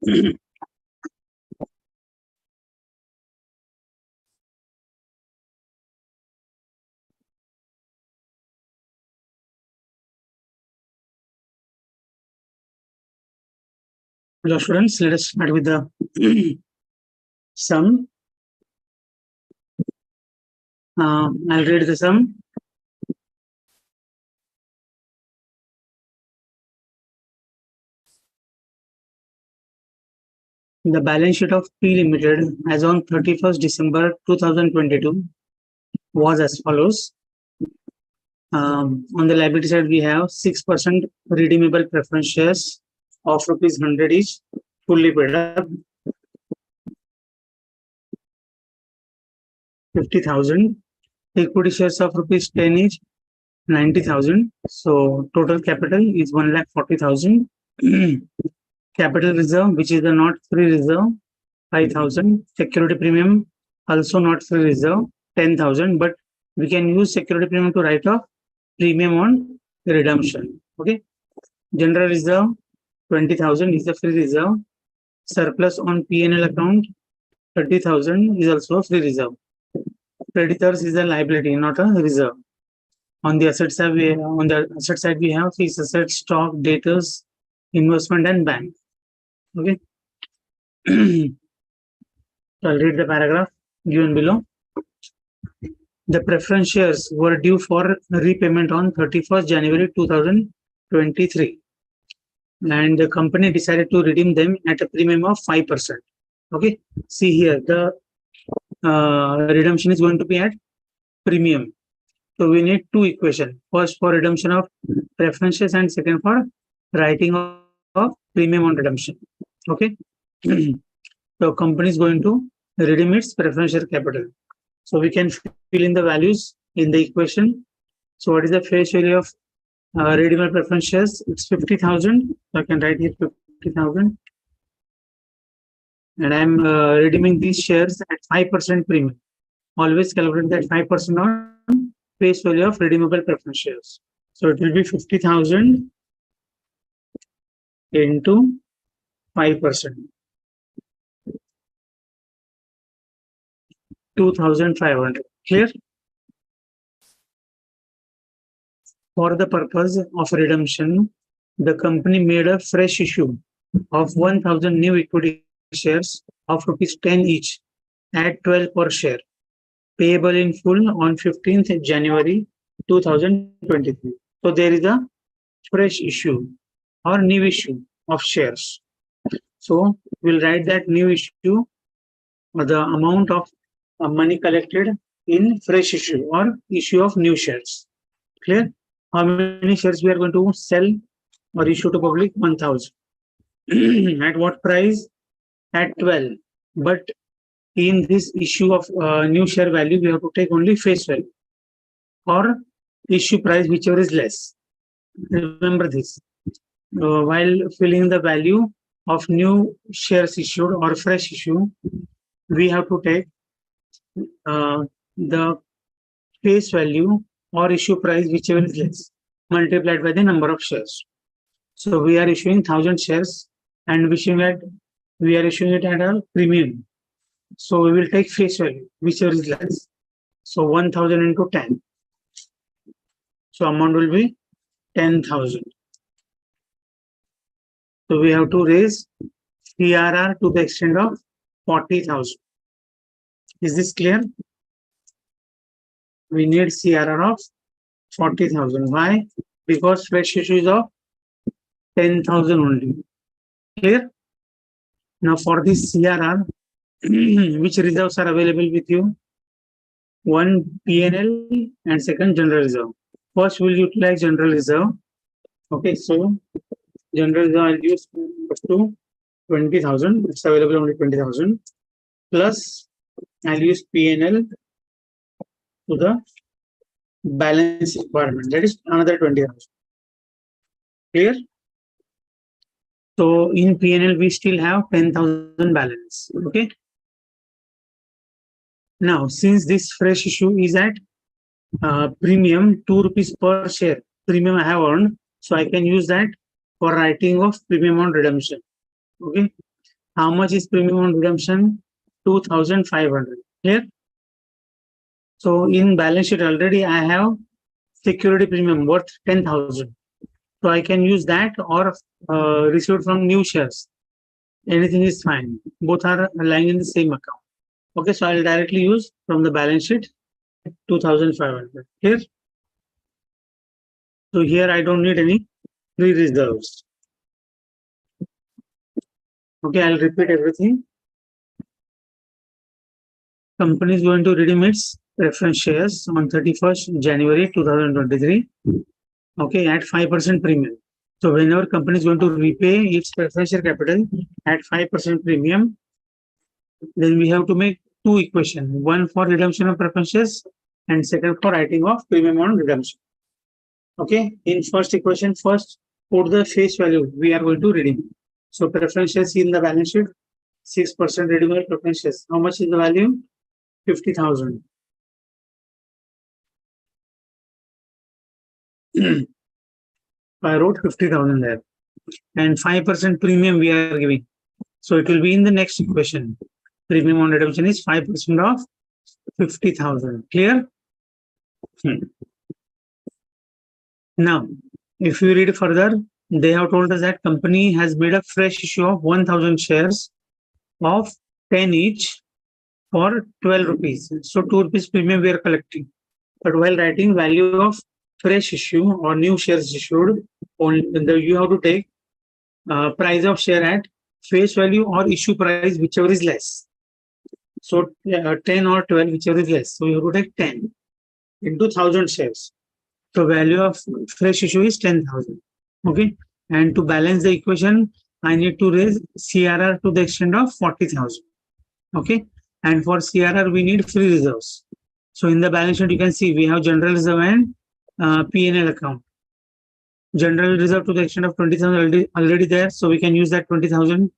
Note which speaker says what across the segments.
Speaker 1: Hello students, let us start with the sum. I'll read the sum. The balance sheet of P Limited as on 31st December 2022 was as follows. On the liability side, we have 6% redeemable preference shares of rupees 100 each, fully paid up. 50,000. Equity shares of rupees 10 each, 90,000. So total capital is 1,40,000. Capital reserve, which is the not free reserve, 5,000. Security premium, also not free reserve, 10,000. But we can use security premium to write off premium on redemption. Okay. General reserve, 20,000 is the free reserve. Surplus on P&L account, 30,000 is also free reserve. Creditors is a liability, not a reserve. On the asset side, we have fixed assets, stock, debtors, investment, and bank. Okay. So I'll read the paragraph given below. The preference shares were due for repayment on 31st January 2023. And the company decided to redeem them at a premium of 5%. Okay. See here, the redemption is going to be at premium. So we need two equations. First for redemption of preferences and second for writing of premium on redemption. Okay. So company is going to redeem its preference share capital. So we can fill in the values in the equation. So what is the face value of redeemable preference shares? It's 50,000. So I can write here 50,000. And I'm redeeming these shares at 5% premium. Always calculate that 5% on face value of redeemable preference shares. So it will be 50,000 into 5%. 2,500. Clear? For the purpose of redemption, the company made a fresh issue of 1,000 new equity shares of rupees 10 each at 12 per share, payable in full on 15th January 2023. So there is a fresh issue or new issue of shares. So we'll write that new issue or the amount of money collected in fresh issue or issue of new shares. Clear? How many shares we are going to sell or issue to public? 1,000. At what price? At 12. But in this issue of new share value, we have to take only face value or issue price, whichever is less. Remember this. While filling the value of new shares issued or fresh issue, we have to take the face value or issue price, whichever is less, multiplied by the number of shares. So we are issuing 1,000 shares and we are issuing it at a premium. So we will take face value, whichever is less. So 1,000 into 10. So amount will be 10,000. So we have to raise CRR to the extent of 40,000. Is this clear? We need CRR of 40,000. Why? Because fresh issue is of 10,000 only. Clear? Now for this CRR, which reserves are available with you? One P&L and second general reserve. First we'll utilize general reserve. Okay, so general reserve I'll use up to 20,000. It's available only 20,000. Plus I'll use P&L to the balance requirement. That is another 20,000. Clear? So in P&L we still have 10,000 balance. Okay. Now since this fresh issue is at premium 2 rupees per share, premium I have earned, so I can use that for writing of premium on redemption. Okay. How much is premium on redemption? 2,500. Here. So in balance sheet already I have security premium worth 10,000. So I can use that or received from new shares. Anything is fine. Both are lying in the same account. Okay, so I'll directly use from the balance sheet 2,500. Here. So here I don't need any free reserves. Okay, I'll repeat everything. Company is going to redeem its preference shares on 31st January 2023. Okay, at 5% premium. So whenever company is going to repay its preference share capital at 5% premium, then we have to make two equations, one for redemption of preference shares and second for writing of premium on redemption. Okay, in first equation, first put the face value we are going to redeem. So preference shares in the balance sheet, 6% redeemable preference shares. How much is the value? 50,000. I wrote 50,000 there. And 5% premium we are giving. So it will be in the next equation. Premium on redemption is 5% of 50,000. Clear? Now, if you read further, they have told us that company has made a fresh issue of 1,000 shares of 10 each for 12 rupees. So 2 rupees premium we are collecting. But while writing value of fresh issue or new shares issued, you have to take price of share at face value or issue price, whichever is less. So 10 or 12, whichever is less. So you have to take 10 into 1,000 shares. So value of fresh issue is 10,000. Okay. And to balance the equation, I need to raise CRR to the extent of 40,000. Okay. And for CRR, we need free reserves. So in the balance sheet, you can see we have general reserve and P&L account. General reserve to the extent of 20,000 already there. So we can use that 20,000.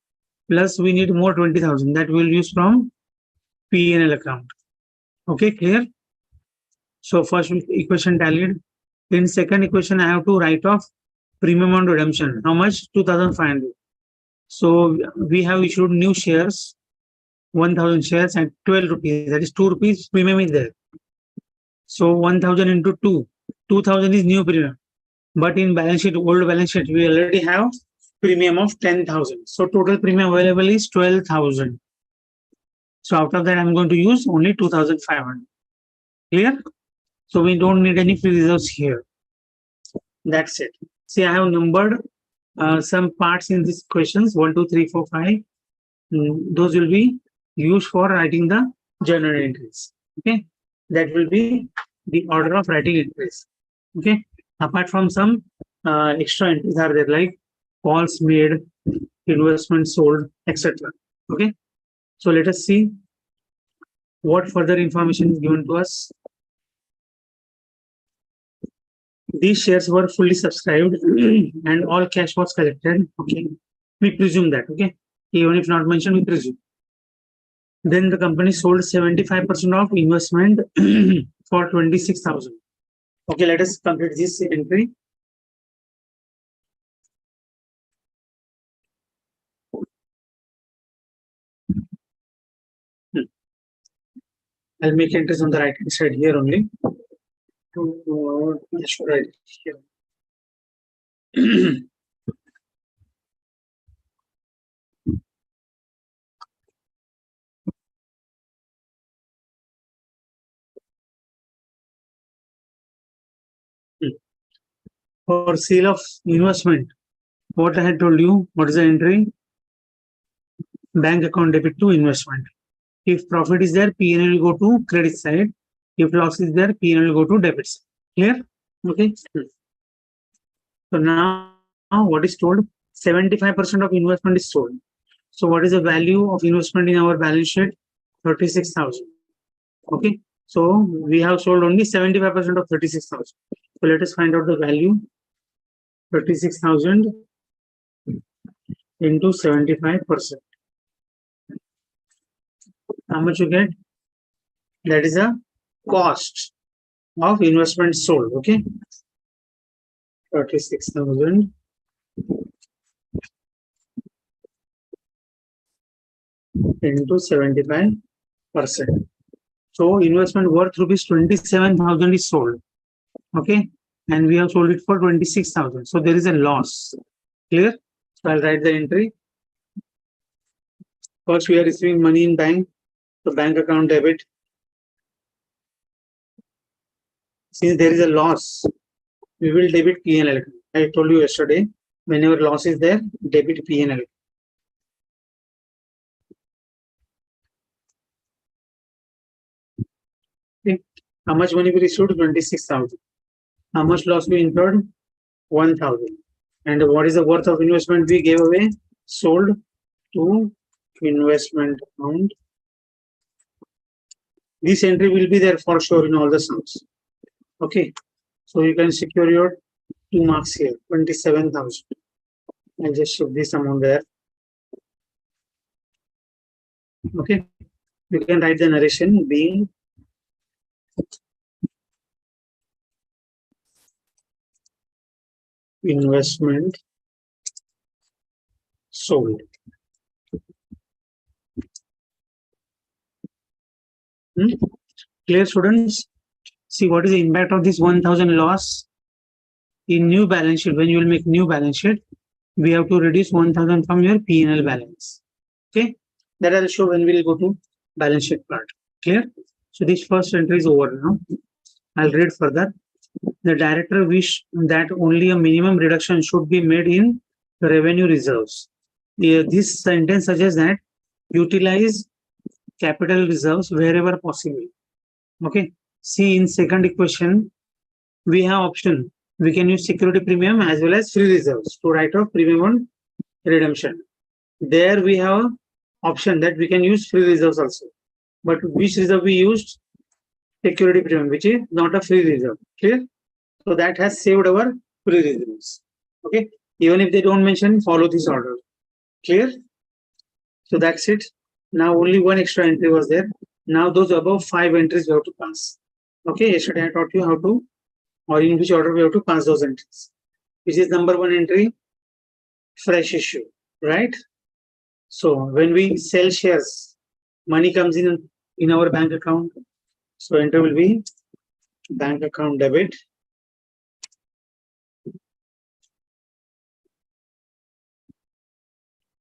Speaker 1: Plus we need more 20,000 that we'll use from P&L account. Okay, clear? So first equation tallied. In second equation, I have to write off premium on redemption. How much? 2,500. So we have issued new shares, 1,000 shares at 12 rupees. That is 2 rupees premium is there. So 1,000 into 2. 2,000 is new premium. But in balance sheet, old balance sheet, we already have premium of 10,000. So total premium available is 12,000. So out of that, I'm going to use only 2,500. Clear? So we don't need any free reserves here. That's it. See, I have numbered some parts in these questions 1, 2, 3, 4, 5. Those will be used for writing the journal entries. Okay, that will be the order of writing entries. Okay, apart from some extra entries are there like calls made, investment sold, etc. Okay, so let us see what further information is given to us. These shares were fully subscribed and all cash was collected. Okay, we presume that. Okay, even if not mentioned, we presume. Then the company sold 75% of investment for 26,000. Okay, let us complete this entry. I'll make entries on the right hand side here only. Right here. For sale of investment, what I had told you, what is the entry? Bank account debit to investment. If profit is there, P&L will go to credit side. If loss is there, P&L will go to debit side. Clear? Okay. So now what is told? 75% of investment is sold. So what is the value of investment in our balance sheet? 36,000. Okay. So we have sold only 75% of 36,000. So let us find out the value. 36,000 into 75%. How much you get? That is a cost of investment sold. Okay. 36,000 into 75%. So investment worth rupees 27,000 is sold. Okay. And we have sold it for 26,000. So there is a loss. Clear? So I'll write the entry. First, we are receiving money in bank. So bank account debit. Since there is a loss, we will debit P&L. I told you yesterday, whenever loss is there, debit P&L. Okay. How much money we received? 26,000. How much loss we incurred? 1,000. And what is the worth of investment we gave away? Sold to investment account. This entry will be there for sure in all the sums. Okay. So you can secure your 2 marks here, 27,000. I'll just shift this amount there. Okay. You can write the narration being investment sold. Clear, students? See what is the impact of this 1,000 loss in new balance sheet. When you will make new balance sheet, we have to reduce 1,000 from your P&L balance. Okay, that I'll show when we'll go to balance sheet part. Clear? So this first entry is over now. I'll read further. The director wished that only a minimum reduction should be made in revenue reserves. This sentence suggests that utilize capital reserves wherever possible. Okay. See, in second equation, we have option. We can use security premium as well as free reserves to write off premium on redemption. There we have option that we can use free reserves also. But which reserve we used? Security premium, which is not a free reserve. Clear? So that has saved our free reserves. Okay. Even if they don't mention, follow this order. Clear? So that's it. Now only one extra entry was there. Now those above 5 entries we have to pass. Okay. Yesterday I taught you how to, or in which order we have to pass those entries. Which is number 1 entry, fresh issue, right? So when we sell shares, money comes in our bank account. So entry will be bank account debit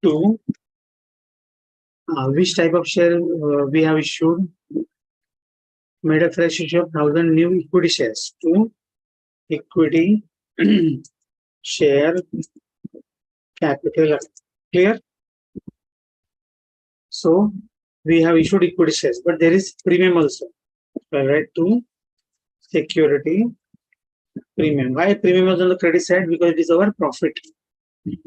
Speaker 1: to which type of share we have issued. Made a fresh issue of 1,000 new equity shares to equity share capital. Clear? So we have issued equity shares, but there is premium also. So I write to security premium. Why premium is on the credit side? Because it is our profit.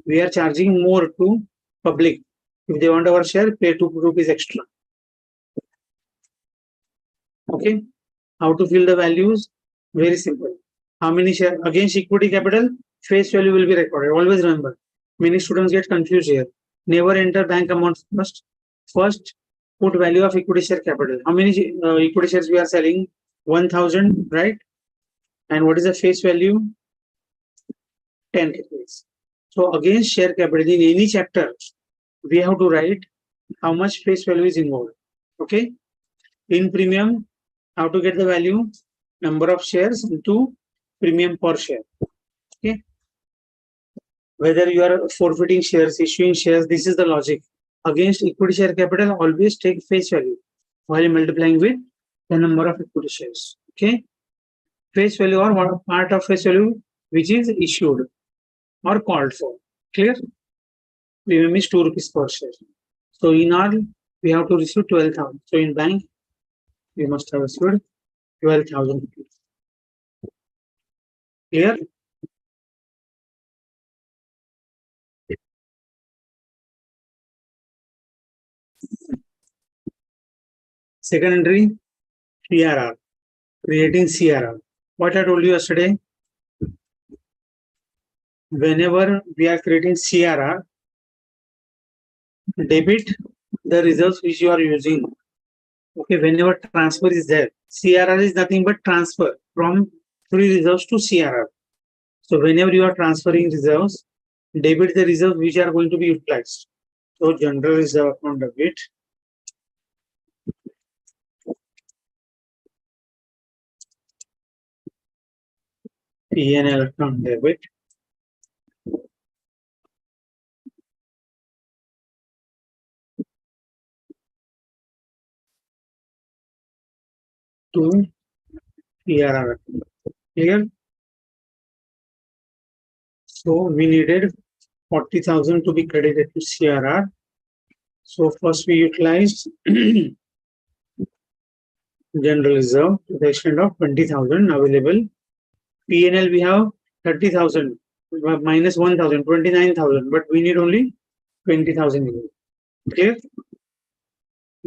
Speaker 1: We are charging more to public. If they want our share, pay 2 rupees extra. Okay. How to fill the values? Very simple. How many share against equity capital? Face value will be recorded. Always remember. Many students get confused here. Never enter bank amount first. First, put value of equity share capital. How many equity shares we are selling? 1,000, right? And what is the face value? 10 rupees. So against share capital in any chapter, we have to write how much face value is involved. Okay. In premium, how to get the value? Number of shares into premium per share. Okay. Whether you are forfeiting shares, issuing shares, this is the logic. Against equity share capital, always take face value while multiplying with the number of equity shares. Okay. Face value or what part of face value which is issued or called for. Clear? Premium is 2 rupees per share. So in all, we have to receive 12,000. So in bank, we must have received 12,000 rupees. Clear? Second entry, CRR. Creating CRR. What I told you yesterday, whenever we are creating CRR, debit the reserves which you are using. Okay, whenever transfer is there, CRR is nothing but transfer from free reserves to CRR. So whenever you are transferring reserves, debit the reserves which are going to be utilized. So general reserve account debit P&L account debit. To CRR. Clear? So we needed 40,000 to be credited to CRR. So first we utilized general reserve to the extent of 20,000 available. P&L we have 30,000 minus 1,000, 29,000, but we need only 20,000. Clear?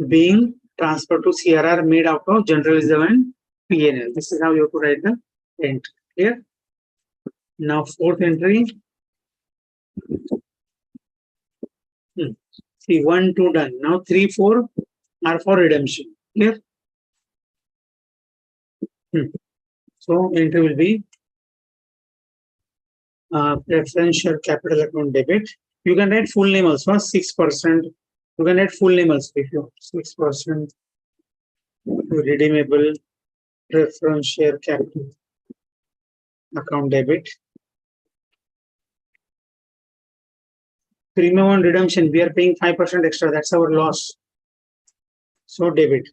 Speaker 1: Being transferred to CRR made out of general reserve and P&L. This is how you have to write the entry. Clear? Now fourth entry. See 1, 2 done. Now 3, 4 are for redemption. Clear? So entry will be preferential capital account debit. You can write full name also, 6%. You can write full name also if you 6% redeemable preferential capital account debit. Premium on redemption, we are paying 5% extra. That's our loss. So debit.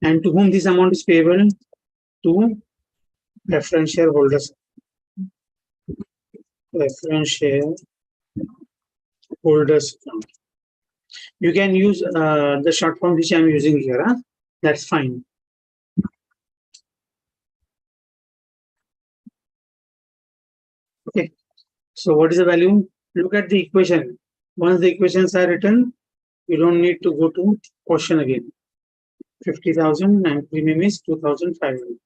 Speaker 1: And to whom this amount is payable? To preference shareholders. Preference shareholders account. You can use the short form which I am using here. That's fine. Okay. So what is the value? Look at the equation. Once the equations are written, you don't need to go to question again. 50,000 and premium is 2,500.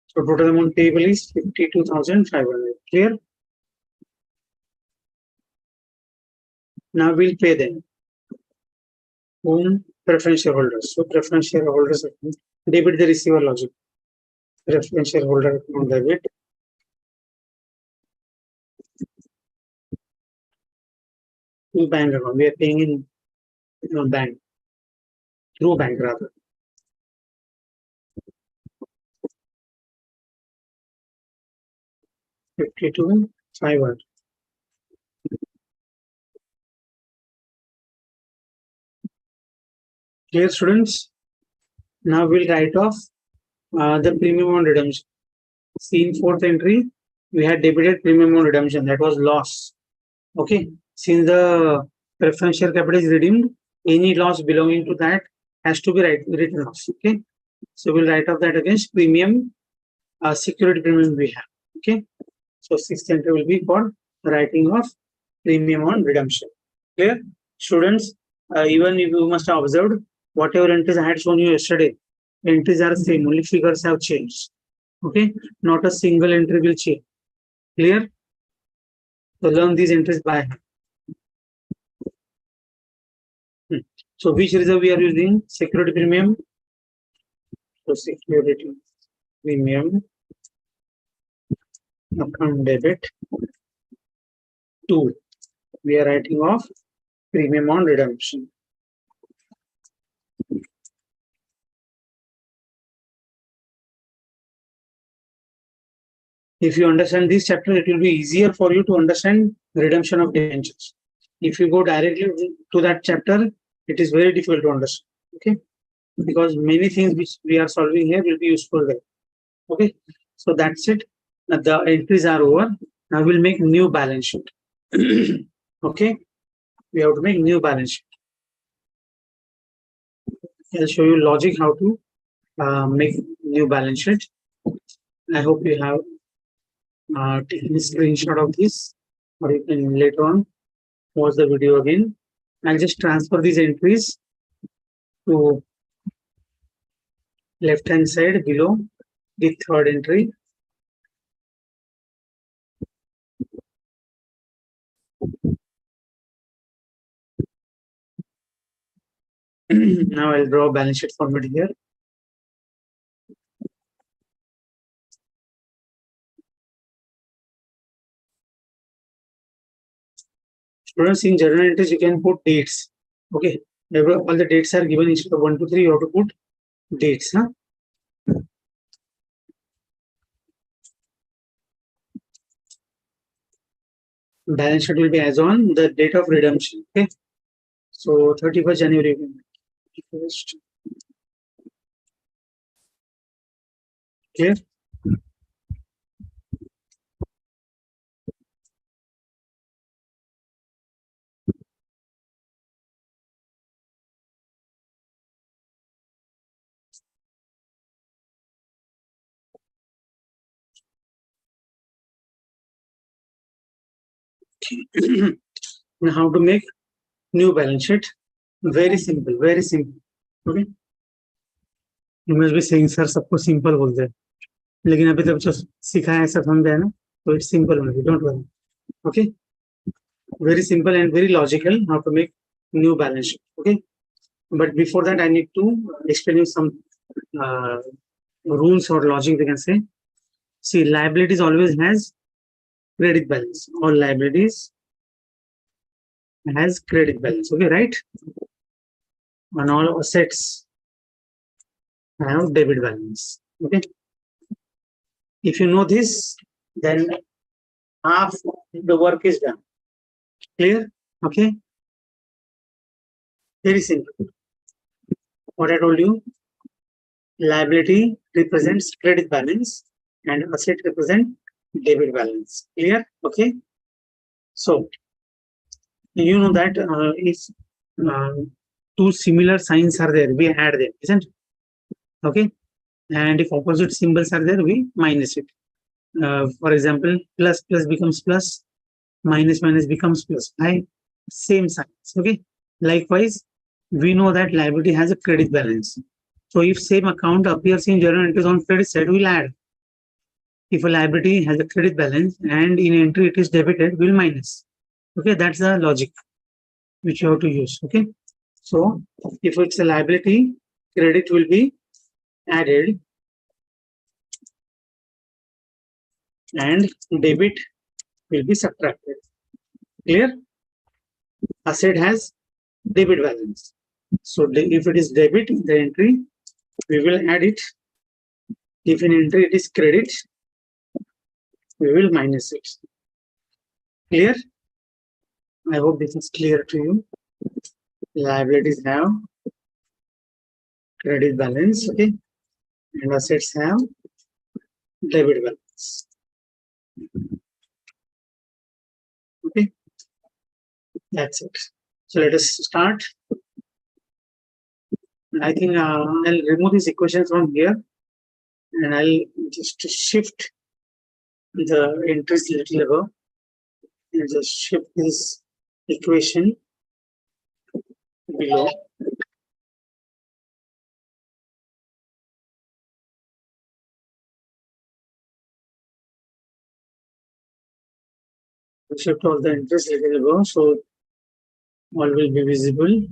Speaker 1: So total amount payable is 52,500. Clear? Now we'll pay them. Whom? Preference shareholders. So preference shareholders account. Debit the receiver logic. Preference shareholder account debit. To bank account. We are paying in bank. Through bank rather. $52,500. Clear, students? Now we'll write off the premium on redemption. See, in fourth entry, we had debited premium on redemption. That was loss. Okay. Since the preferential capital is redeemed, any loss belonging to that has to be written off. Okay. So we'll write off that against premium, security premium we have. Okay. So sixth entry will be for writing off premium on redemption. Clear? Students, even if you must have observed, whatever entries I had shown you yesterday, entries are same, only figures have changed. Okay, not a single entry will change. Clear? So learn these entries by hand. So which reserve we are using? Security premium. So security premium account debit. 2. We are writing off premium on redemption. If you understand this chapter, it will be easier for you to understand redemption of debentures. If you go directly to that chapter, it is very difficult to understand. Okay, because many things which we are solving here will be useful there. Okay, so that's it. Now the entries are over. Now we'll make new balance sheet. Okay, we have to make new balance sheet. I'll show you logic how to make new balance sheet. I hope you have taken a screenshot of this, or you can later on watch the video again. I'll just transfer these entries to left hand side below the third entry. Now I'll draw a balance sheet format here. Students, in journal entries, you can put dates. Okay, all the dates are given instead of 1 to 3. You have to put dates. Huh? Balance sheet will be as on the date of redemption. Okay, so 31st January. 31st. Clear? Now how to make new balance sheet? Very simple, very simple. Okay. You must be saying sir सबको simple बोलते हैं लेकिन अभी तक जो सीखा है सब समझा है ना तो it's simple only, don't worry. Okay, very simple and very logical how to make new balance sheet. Okay, but before that I need to explain you some uh, rules or logic we can say. See, liabilities always has credit balance. All liabilities has credit balance. Okay, right? And all assets have debit balance. Okay. If you know this, then half the work is done. Clear? Okay. Very simple. What I told you, liability represents credit balance and asset represent debit balance. Clear? Okay. So you know that if uh, two similar signs are there, we add them, isn't it? Okay. And if opposite symbols are there, we minus it. For example, plus plus becomes plus, minus minus becomes plus. Right? Same signs. Okay. Likewise, we know that liability has a credit balance. So if same account appears in journal entries on credit side, we'll add. If a liability has a credit balance and in entry it is debited, we'll minus. Okay, that's the logic which you have to use. Okay. So if it's a liability, credit will be added and debit will be subtracted. Clear? Asset has debit balance. So if it is debit in the entry, we will add it. If in entry it is credit, we will minus it. Clear? I hope this is clear to you. Liabilities have credit balance, okay, and assets have debit balance. Okay, that's it. So let us start. I think I'll remove these equations from here and I'll just shift the entries little above and just shift this equation below. Shift all the entries little above so all will be visible.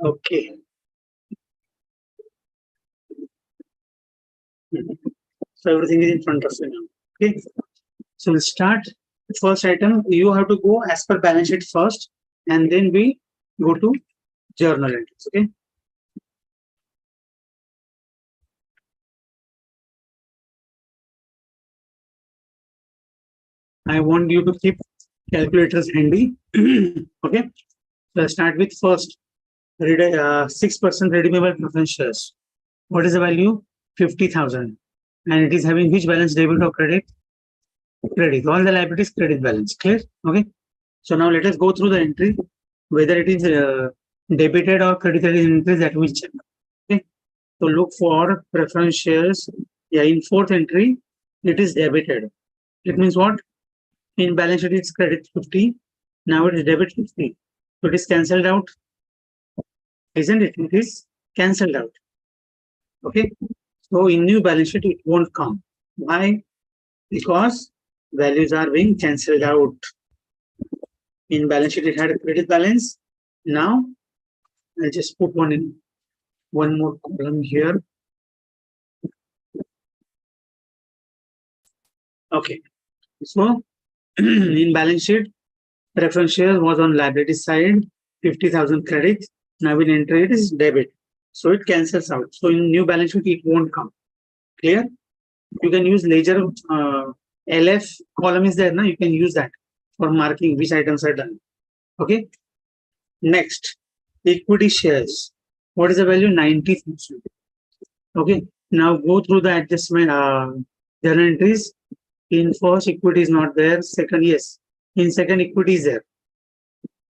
Speaker 1: Okay. So everything is in front of you now. Okay. So we'll start. First item, you have to go as per balance sheet first, and then we go to journal entries. Okay. I want you to keep calculators handy. Okay. So I'll start with first 6% redeemable preference shares. What is the value? 50,000. And it is having which balance, debit or credit? Credit. All the liabilities credit balance. Clear? Okay. So now let us go through the entry, whether it is debited or credited in entries, that we check. Okay. So look for preference shares. Yeah, in fourth entry, it is debited. It means what? In balance sheet, it's credit 50. Now it is debit 50. So it is cancelled out. Isn't it? It is cancelled out. Okay. So in new balance sheet, it won't come. Why? Because values are being cancelled out. In balance sheet, it had a credit balance. Now I'll just put one more column here. Okay. So in balance sheet, Preference share was on liability side, 50,000 credit. Now in entry it is debit. So it cancels out. So in new balance sheet, it won't come. Clear? You can use ledger LF column is there now. You can use that for marking which items are done. Okay. Next, equity shares. What is the value? 90,000. Okay. Now go through the adjustment journal entries. In first, equity is not there. Second, yes. In second, equity is there.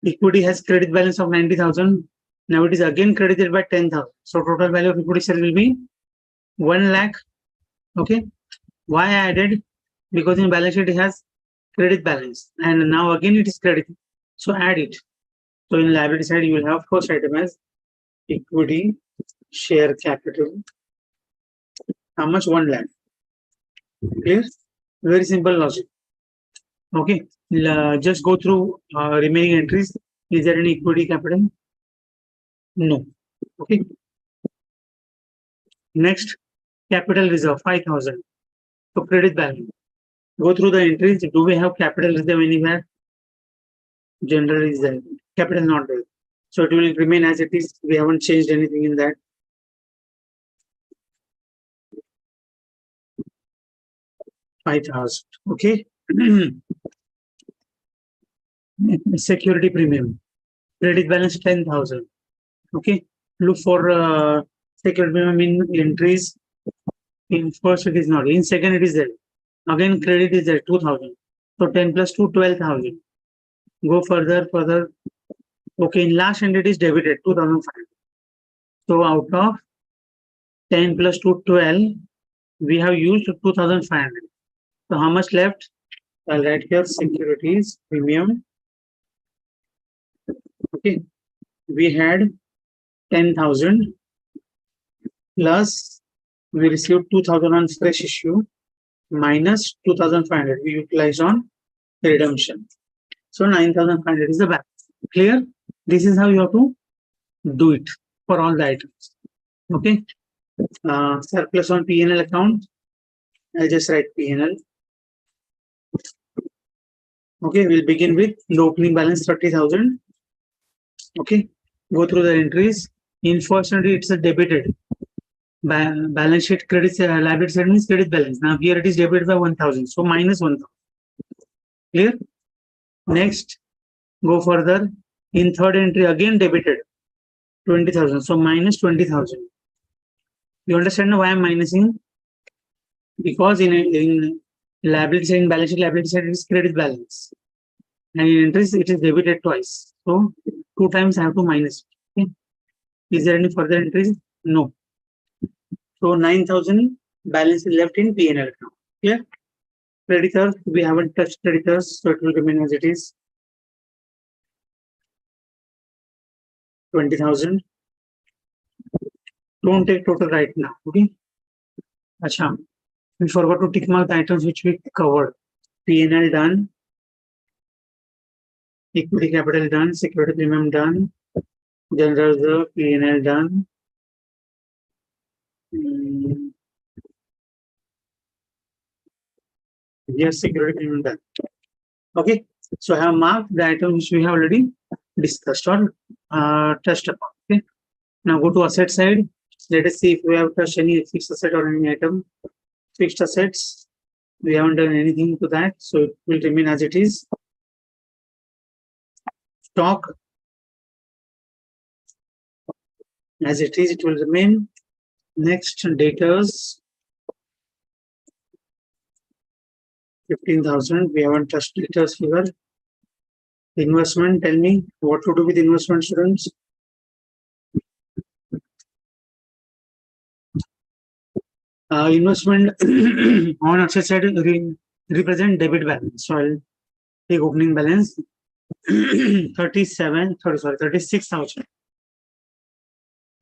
Speaker 1: Equity has credit balance of 90,000. Now it is again credited by 10,000. So total value of equity share will be 1 lakh. Okay. Why I added? Because in balance sheet it has credit balance, and now again it is credit. So add it. So in liability side, you will have first item as equity share capital. How much? 1 lakh. Clear? Very simple logic. Okay. Just go through remaining entries. Is there any equity capital? No. Okay. Next, capital reserve 5,000. So credit balance. Go through the entries. Do we have capital reserve anywhere? General is there. Capital not there. So it will remain as it is. We haven't changed anything in that. 5,000. Okay. Security premium. Credit balance 10,000. Okay. Look for security premium in entries. In first it is not. In second it is there. Again credit is there 2,000. So 10 plus 2, 12,000. Go further. Okay. In last end it is debited 2,500. So out of 10 plus 2, 12, we have used 2,500. So how much left? I'll write here securities premium. Okay. We had 10,000 plus we received 2,000 on fresh issue minus 2,500 we utilized on redemption. So 9,500 is the balance. Clear? This is how you have to do it for all the items. Okay. Surplus on P&L account. I'll just write P&L. Okay. We'll begin with the opening balance 30,000. Okay. Go through the entries. In first entry, it's a debited. Balance sheet credit liability side means credit balance. Now here it is debited by 1,000. So minus 1,000. Clear? Next, go further. In third entry, again debited 20,000. So minus 20,000. You understand why I'm minusing? Because in liability side, in balance sheet liability side, it is credit balance. And in entries, it is debited twice. So 2 times I have to minus. Okay. Is there any further entries? No. So 9,000 balance is left in P&L account. Clear? Creditors, we haven't touched creditors, so it will remain as it is. 20,000. Don't take total right now. Okay. Acha. We forgot to tick mark the items which we covered. P&L done. Equity capital done. Security premium done. General reserve, P&L done. Yes, security premium done. Okay. So I have marked the items which we have already discussed or touched upon. Okay. Now go to asset side. Let us see if we have touched any fixed asset or any item. Fixed assets, we haven't done anything to that, so it will remain as it is. Stock, as it is, it will remain. Next, debtors, 15,000. We haven't touched debtors here. Investment, tell me what to do with investment, students. Investment on asset side represent debit balance. So I'll take opening balance 36,000.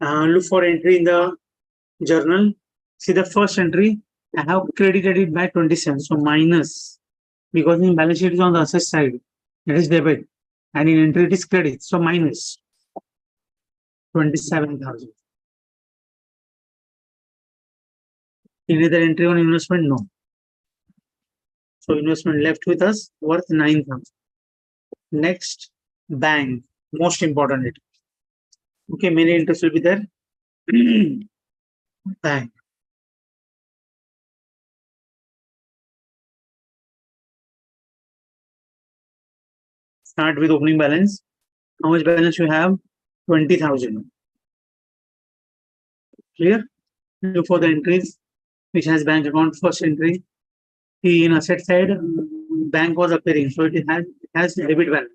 Speaker 1: Look for entry in the journal. See the first entry, I have credited it by 27. So minus, because in balance sheet is on the asset side, it is debit, and in entry it is credit. So minus 27,000. Any other entry on investment? No. So investment left with us worth 9,000. Next, bank, most important it. Okay, many interests will be there. Bank. Start with opening balance. How much balance you have? 20,000. Clear? Look for the entries which has bank account first entry. In asset side, bank was appearing, so it has debit balance.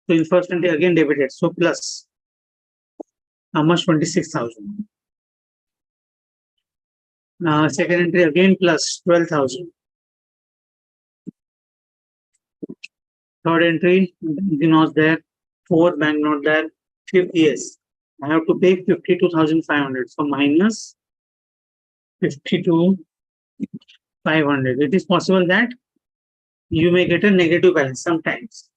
Speaker 1: So in first entry again debited, so plus how much? 26,000. Second entry again plus 12,000. Third entry, bank not there. Fourth, bank not there. Fifth, yes. I have to pay 52,500. So minus 52,500. It is possible that you may get a negative balance sometimes.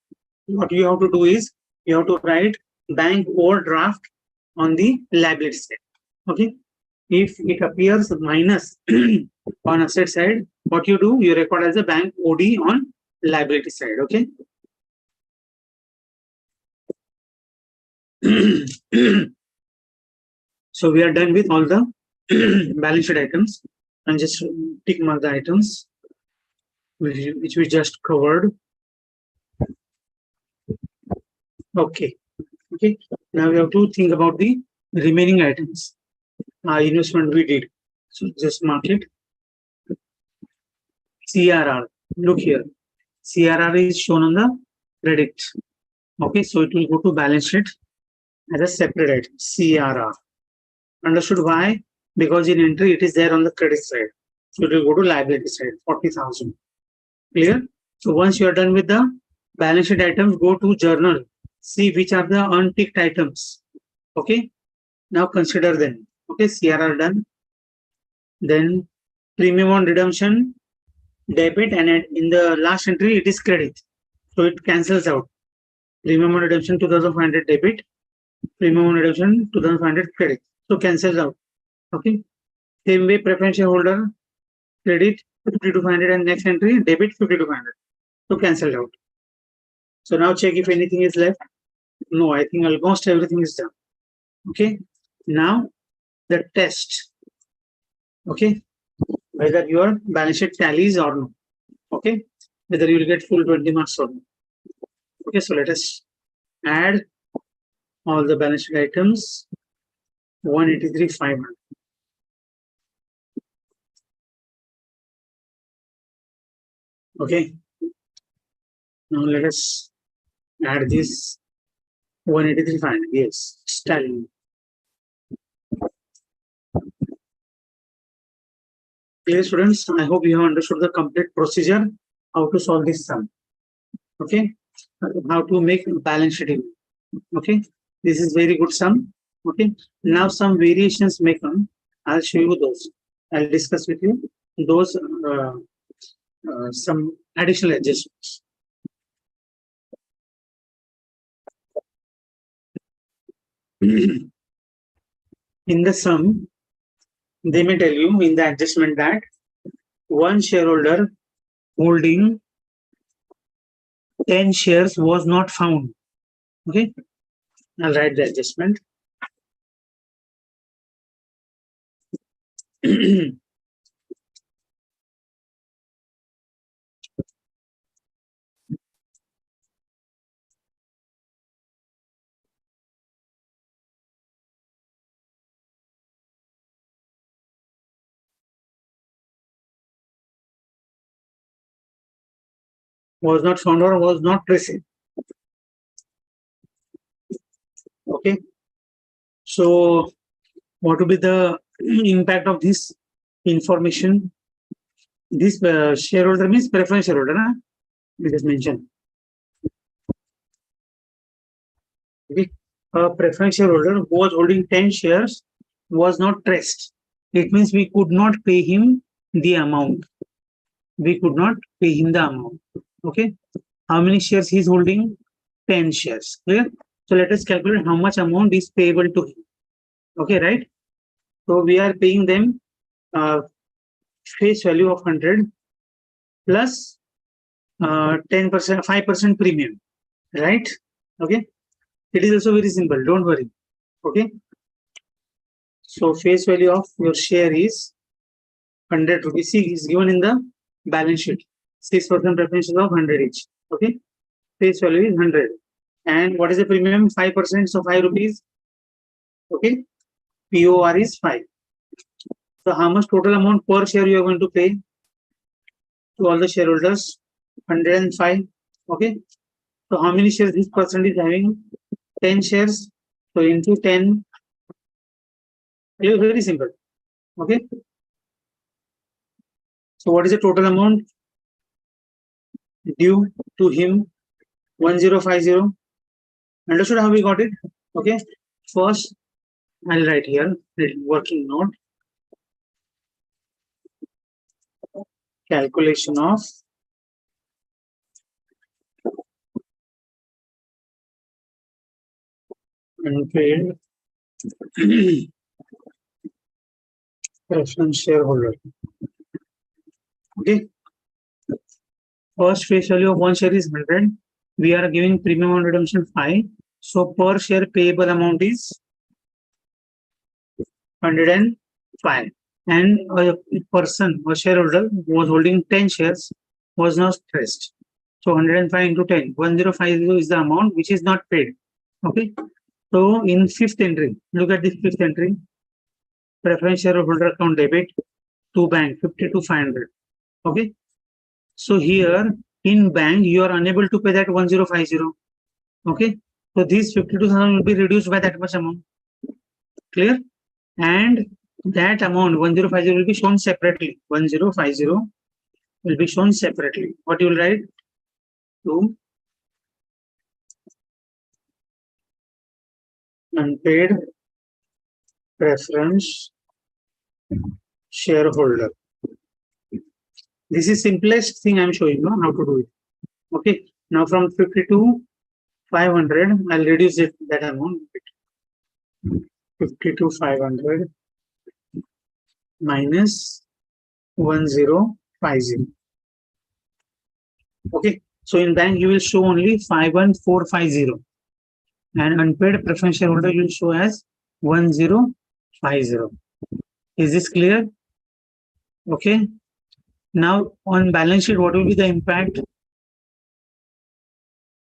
Speaker 1: What you have to do is you have to write bank overdraft on the liability side. Okay. If it appears minus on asset side, what you do, you record as a bank OD on liability side. Okay. So we are done with all the balance sheet items, and just tick mark the items which we just covered. Okay. Okay. Now we have to think about the remaining items. Investment we did. So just mark it. CRR. Look here. CRR is shown on the credit. Okay. So it will go to balance sheet as a separate item. CRR. Understood why? Because in entry it is there on the credit side. So it will go to liability side. 40,000. Clear? So once you are done with the balance sheet items, go to journal. See which are the unticked items. Okay. Now consider them. Okay. CRR done. Then premium on redemption, debit, and in the last entry it is credit. So it cancels out. Premium on redemption 2,500 debit, premium on redemption 2,500 credit. So cancels out. Okay. Same way preference shareholder credit 52,500 and next entry debit 52,500. So cancelled out. So now check if anything is left. No, I think almost everything is done. Okay. Now the test. Okay. Whether your balance sheet tallies or no. Okay. Whether you will get full 20 marks or no. Okay. So let us add all the balance sheet items. 183,500. Okay. Now let us add this 183,500. Yes, tallying. Clear, students? I hope you have understood the complete procedure, how to solve this sum. Okay. How to make balance sheet. Okay. This is very good sum. Okay. Now some variations may come. I'll show you those. I'll discuss with you those some additional adjustments. In the sum, they may tell you in the adjustment that one shareholder holding 10 shares was not found. Okay. I'll write the adjustment. Was not found or was not received. Okay. So what will be the impact of this information? This shareholder means preference shareholder. Huh? We just mentioned. Okay. A preference shareholder who was holding 10 shares was not traced. It means we could not pay him the amount. We could not pay him the amount. Okay. How many shares he is holding? 10 shares. Clear? So let us calculate how much amount is payable to him. Okay, right? So we are paying them face value of 100 plus 10%, 5% premium. right? Okay, it is also very simple, don't worry. Okay, so face value of your share is 100 rupees. See, is given in the balance sheet. 6% preference of 100 each. Okay, face value is 100. And what is the premium? 5%, so 5 rupees. Okay, POR is 5. So how much total amount per share you are going to pay to all the shareholders? 105. Okay, so how many shares this person is having? 10 shares. So into 10, it is very simple. Okay, so what is the total amount due to him? 1050. Understood how we got it? Okay, first I'll write here working note, calculation of unpaid preference shareholder. Okay, first face value of one share is 100. We are giving premium on redemption 5. So per share payable amount is 105. And a person or shareholder who was holding 10 shares was not stressed. So 105 into 10, 1050 is the amount which is not paid. Okay. So in fifth entry, look at this fifth entry. Preference shareholder account debit to bank 52,500. Okay. So here in bank, you are unable to pay that 1050. Okay. So this 52,000 will be reduced by that much amount. Clear? And that amount 1050 will be shown separately. 1050 will be shown separately. What you will write? To unpaid preference shareholder. This is simplest thing I'm showing you how to do it. Okay. Now from 52,500, I'll reduce it that amount. 52,500 minus 1050. Okay. So in bank you will show only 51450, and unpaid preference shareholder will show as 1050. Is this clear? Okay. Now on balance sheet, what will be the impact?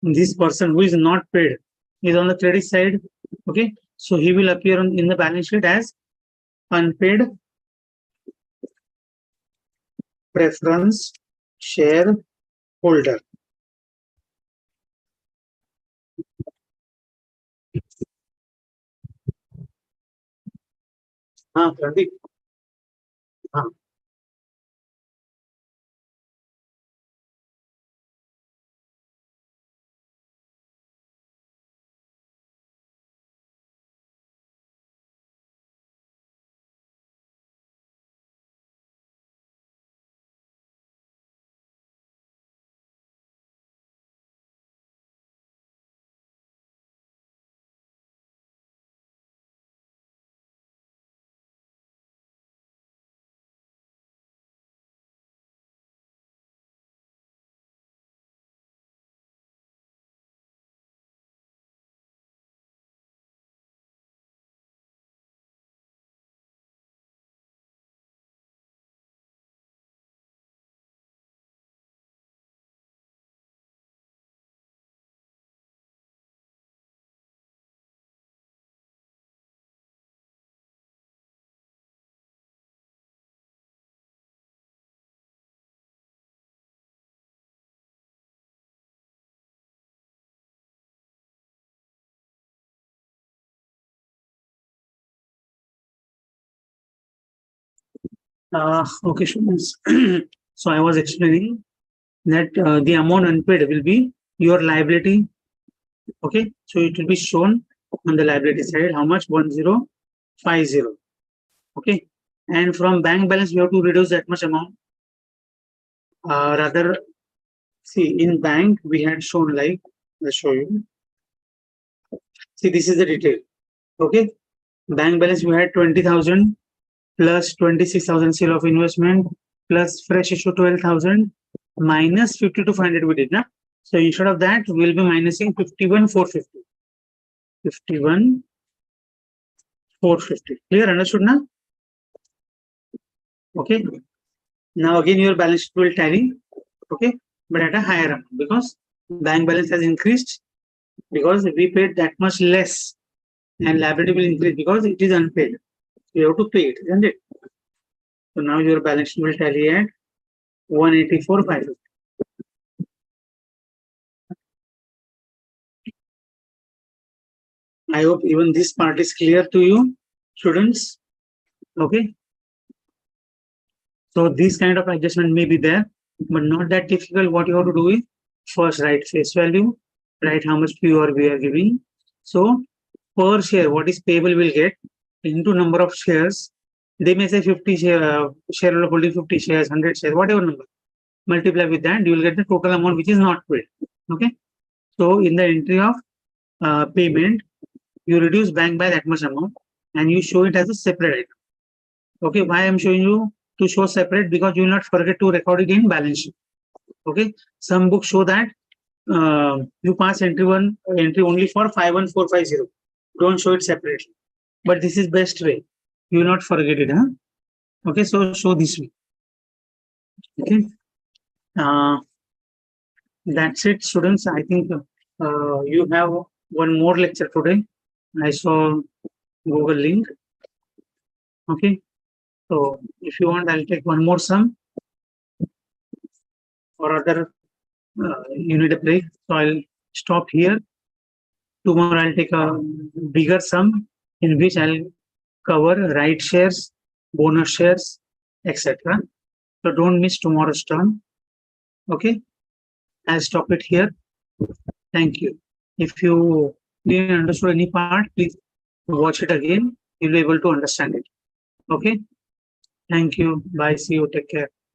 Speaker 1: This person who is not paid is on the credit side. Okay. So he will appear in the balance sheet as unpaid preference shareholder. Pradeep. Okay, students. So I was explaining that the amount unpaid will be your liability. Okay, so it will be shown on the liability side how much 1050. Okay, and from bank balance you have to reduce that much amount. Rather, see in bank we had shown like, I'll show you. See, this is the detail. Okay, bank balance we had 20,000 plus 26,000 sale of investment plus fresh issue 12,000 minus 52,500 we did, na? So instead of that, we'll be minusing 51,450. 51,450. Clear? Understood now? Okay. Now again your balance sheet will tally. Okay. But at a higher amount because bank balance has increased because we paid that much less, and liability will increase because it is unpaid. You have to pay it, isn't it? So now your balance sheet will tally at 184,550. I hope even this part is clear to you, students. Okay. So this kind of adjustment may be there, but not that difficult. What you have to do is first write face value, write how much POR we are giving. So per share, what is payable will get into number of shares. They may say 50 shareholder holding 50 shares, 100 shares, whatever number. Multiply with that, you will get the total amount which is not paid. Okay. So in the entry of payment, you reduce bank by that much amount and you show it as a separate item. Okay. Why I'm showing you to show separate? Because you will not forget to record it in balance sheet. Okay. Some books show that you pass entry only for 51450. Don't show it separately. But this is best way. You will not forget it. Huh? Okay. So show this way. Okay. That's it, students. I think you have one more lecture today. I saw Google link. Okay. So if you want, I'll take one more sum or other you need a break. So I'll stop here. Tomorrow I'll take a bigger sum in which I'll cover right shares, bonus shares, etc. So don't miss tomorrow's term. Okay. I'll stop it here. Thank you. If you didn't understand any part, please watch it again. You'll be able to understand it. Okay. Thank you. Bye. See you. Take care.